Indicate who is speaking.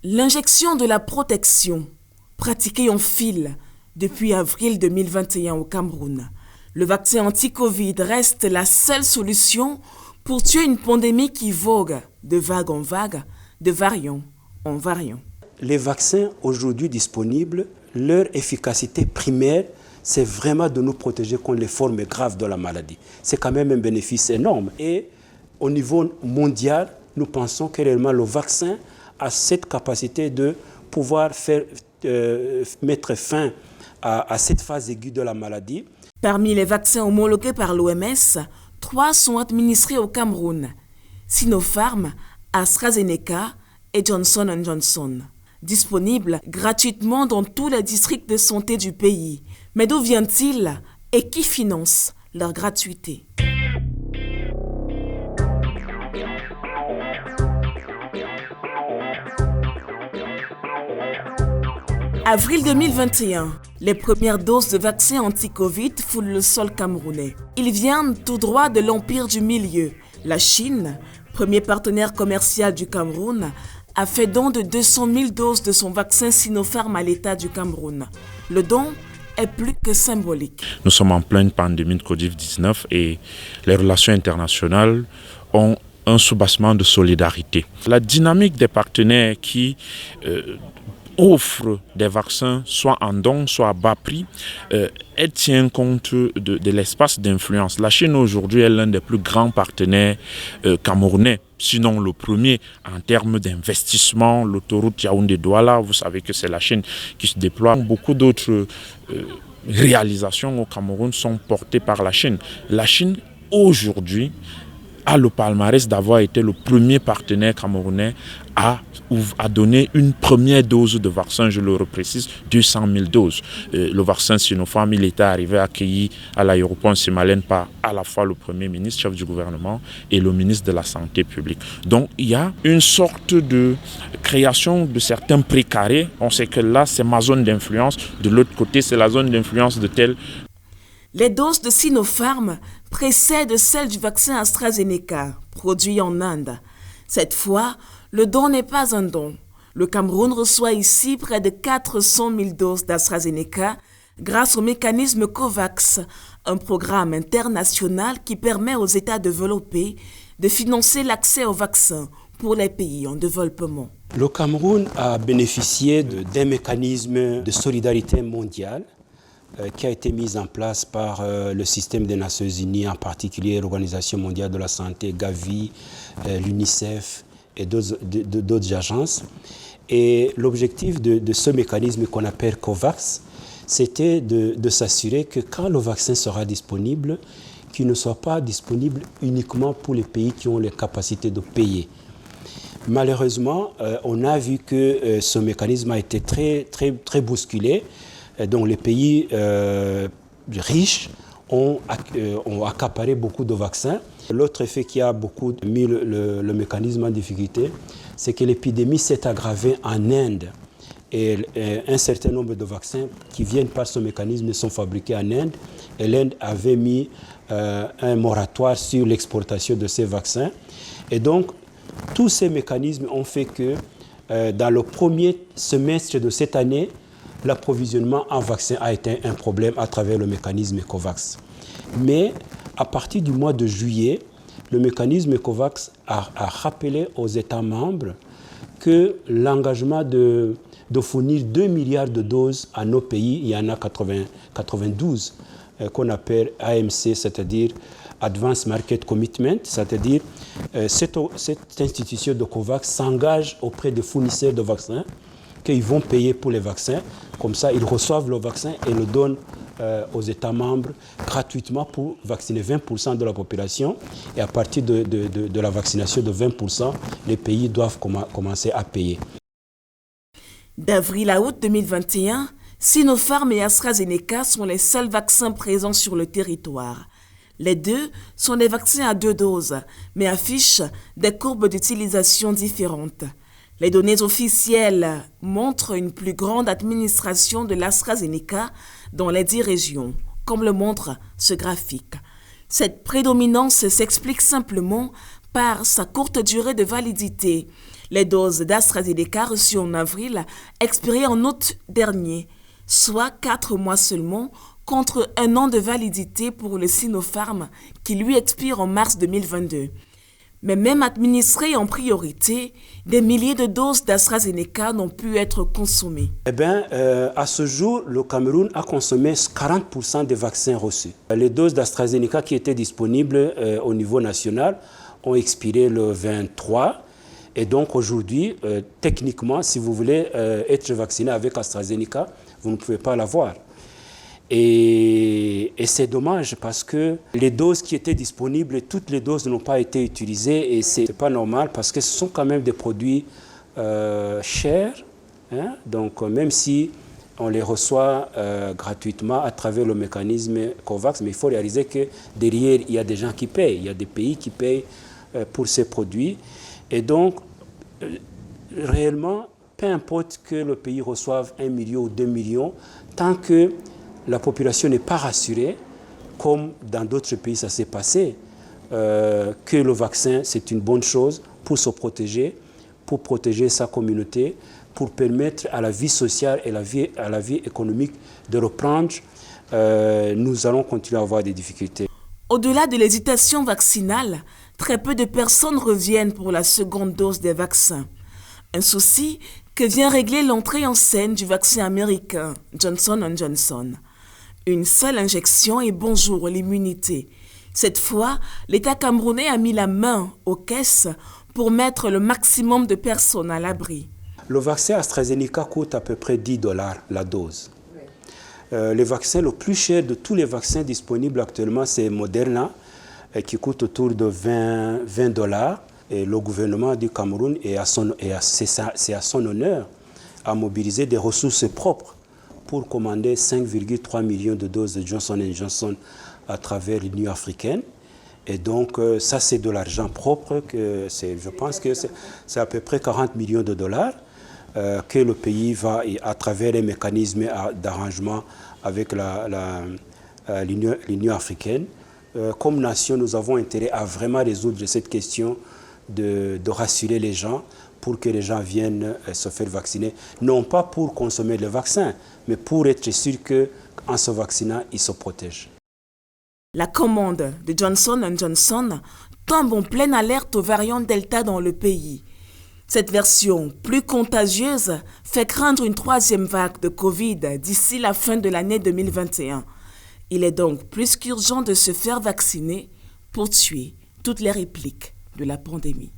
Speaker 1: L'injection de la protection, pratiquée en fil depuis avril 2021 au Cameroun. Le vaccin anti-Covid reste la seule solution pour tuer une pandémie qui vogue de vague en vague, de variant en variant.
Speaker 2: Les vaccins aujourd'hui disponibles, leur efficacité primaire, c'est vraiment de nous protéger contre les formes graves de la maladie. C'est quand même un bénéfice énorme. Et au niveau mondial, nous pensons que réellement le vaccin a cette capacité de pouvoir mettre fin à cette phase aiguë de la maladie.
Speaker 1: Parmi les vaccins homologués par l'OMS, 3 sont administrés au Cameroun. Sinopharm, AstraZeneca et Johnson & Johnson. Disponibles gratuitement dans tous les districts de santé du pays. Mais d'où vient-il et qui finance leur gratuité? Avril 2021, les premières doses de vaccins anti-Covid foulent le sol camerounais. Ils viennent tout droit de l'empire du milieu. La Chine, premier partenaire commercial du Cameroun, a fait don de 200 000 doses de son vaccin Sinopharm à l'État du Cameroun. Le don est plus que symbolique.
Speaker 3: Nous sommes en pleine pandémie de Covid-19 et les relations internationales ont un soubassement de solidarité. La dynamique des partenaires qui offre des vaccins soit en don, soit à bas prix, elle tient compte de l'espace d'influence. La Chine aujourd'hui est l'un des plus grands partenaires camerounais, sinon le premier en termes d'investissement. L'autoroute Yaoundé-Douala, vous savez que c'est la Chine qui se déploie. Beaucoup d'autres réalisations au Cameroun sont portées par la Chine. La Chine aujourd'hui a le palmarès d'avoir été le premier partenaire camerounais à donner une première dose de vaccin, je le reprécise, 200 000 doses. Le vaccin Sinopharm, il était arrivé accueilli à l'aéroport Simalène par à la fois le Premier ministre, chef du gouvernement, et le ministre de la Santé publique. Donc il y a une sorte de création de certains précarés. On sait que là, c'est ma zone d'influence. De l'autre côté, c'est la zone d'influence de tel.
Speaker 1: Les doses de Sinopharm précèdent celles du vaccin AstraZeneca, produit en Inde. Cette fois, le don n'est pas un don. Le Cameroun reçoit ici près de 400 000 doses d'AstraZeneca grâce au mécanisme COVAX, un programme international qui permet aux États développés de financer l'accès aux vaccins pour les pays en développement.
Speaker 2: Le Cameroun a bénéficié d'un mécanisme de solidarité mondiale qui a été mise en place par le système des Nations Unies, en particulier l'Organisation mondiale de la santé, Gavi, l'UNICEF et d'autres agences. Et l'objectif de ce mécanisme qu'on appelle COVAX, c'était de s'assurer que quand le vaccin sera disponible, qu'il ne soit pas disponible uniquement pour les pays qui ont les capacités de payer. Malheureusement, on a vu que ce mécanisme a été très bousculé. Donc les pays riches ont accaparé beaucoup de vaccins. L'autre effet qui a beaucoup mis le mécanisme en difficulté, c'est que l'épidémie s'est aggravée en Inde. Et un certain nombre de vaccins qui viennent par ce mécanisme sont fabriqués en Inde. Et l'Inde avait mis un moratoire sur l'exportation de ces vaccins. Et donc, tous ces mécanismes ont fait que dans le premier semestre de cette année, l'approvisionnement en vaccins a été un problème à travers le mécanisme COVAX. Mais à partir du mois de juillet, le mécanisme COVAX a rappelé aux États membres que l'engagement de fournir 2 milliards de doses à nos pays, il y en a 92 qu'on appelle AMC, c'est-à-dire Advanced Market Commitment, c'est-à-dire cette institution de COVAX s'engage auprès des fournisseurs de vaccins qu'ils vont payer pour les vaccins. Comme ça, ils reçoivent le vaccin et le donnent aux États membres gratuitement pour vacciner 20% de la population. Et à partir de la vaccination de 20%, les pays doivent commencer à payer.
Speaker 1: D'avril à août 2021, Sinopharm et AstraZeneca sont les seuls vaccins présents sur le territoire. Les deux sont des vaccins à 2 doses, mais affichent des courbes d'utilisation différentes. Les données officielles montrent une plus grande administration de l'AstraZeneca dans les 10 régions, comme le montre ce graphique. Cette prédominance s'explique simplement par sa courte durée de validité. Les doses d'AstraZeneca reçues en avril expiraient en août dernier, soit 4 mois seulement, contre 1 an de validité pour le Sinopharm qui lui expire en mars 2022. Mais même administrées en priorité, des milliers de doses d'AstraZeneca n'ont pu être consommées.
Speaker 2: À ce jour, le Cameroun a consommé 40% des vaccins reçus. Les doses d'AstraZeneca qui étaient disponibles au niveau national ont expiré le 23. Et donc aujourd'hui, techniquement, si vous voulez être vacciné avec AstraZeneca, vous ne pouvez pas l'avoir. Et c'est dommage parce que les doses qui étaient disponibles, toutes les doses n'ont pas été utilisées et c'est pas normal parce que ce sont quand même des produits chers. Hein? Donc même si on les reçoit gratuitement à travers le mécanisme COVAX, mais il faut réaliser que derrière, il y a des gens qui payent, il y a des pays qui payent pour ces produits. Et donc, réellement, peu importe que le pays reçoive 1 million ou 2 millions, tant que la population n'est pas rassurée, comme dans d'autres pays ça s'est passé, que le vaccin c'est une bonne chose pour se protéger, pour protéger sa communauté, pour permettre à la vie sociale et à la vie économique de reprendre, nous allons continuer à avoir des difficultés.
Speaker 1: Au-delà de l'hésitation vaccinale, très peu de personnes reviennent pour la seconde dose des vaccins. Un souci que vient régler l'entrée en scène du vaccin américain Johnson & Johnson. Une seule injection et bonjour l'immunité. Cette fois, l'État camerounais a mis la main aux caisses pour mettre le maximum de personnes à l'abri.
Speaker 2: Le vaccin AstraZeneca coûte à peu près $10 la dose. Le vaccin le plus cher de tous les vaccins disponibles actuellement, c'est Moderna, qui coûte autour de $20. Et le gouvernement du Cameroun, c'est à son honneur, a mobilisé des ressources propres pour commander 5,3 millions de doses de Johnson & Johnson à travers l'Union africaine. Et donc, ça, c'est de l'argent propre. Je pense que c'est à peu près 40 millions de dollars que le pays va, à travers les mécanismes d'arrangement avec l'Union africaine. Comme nation, nous avons intérêt à vraiment résoudre cette question de rassurer les gens pour que les gens viennent se faire vacciner. Non pas pour consommer le vaccin, mais pour être sûr qu'en se vaccinant, ils se protègent.
Speaker 1: La commande de Johnson & Johnson tombe en pleine alerte aux variants Delta dans le pays. Cette version plus contagieuse fait craindre une 3e vague de Covid d'ici la fin de l'année 2021. Il est donc plus qu'urgent de se faire vacciner pour tuer toutes les répliques de la pandémie.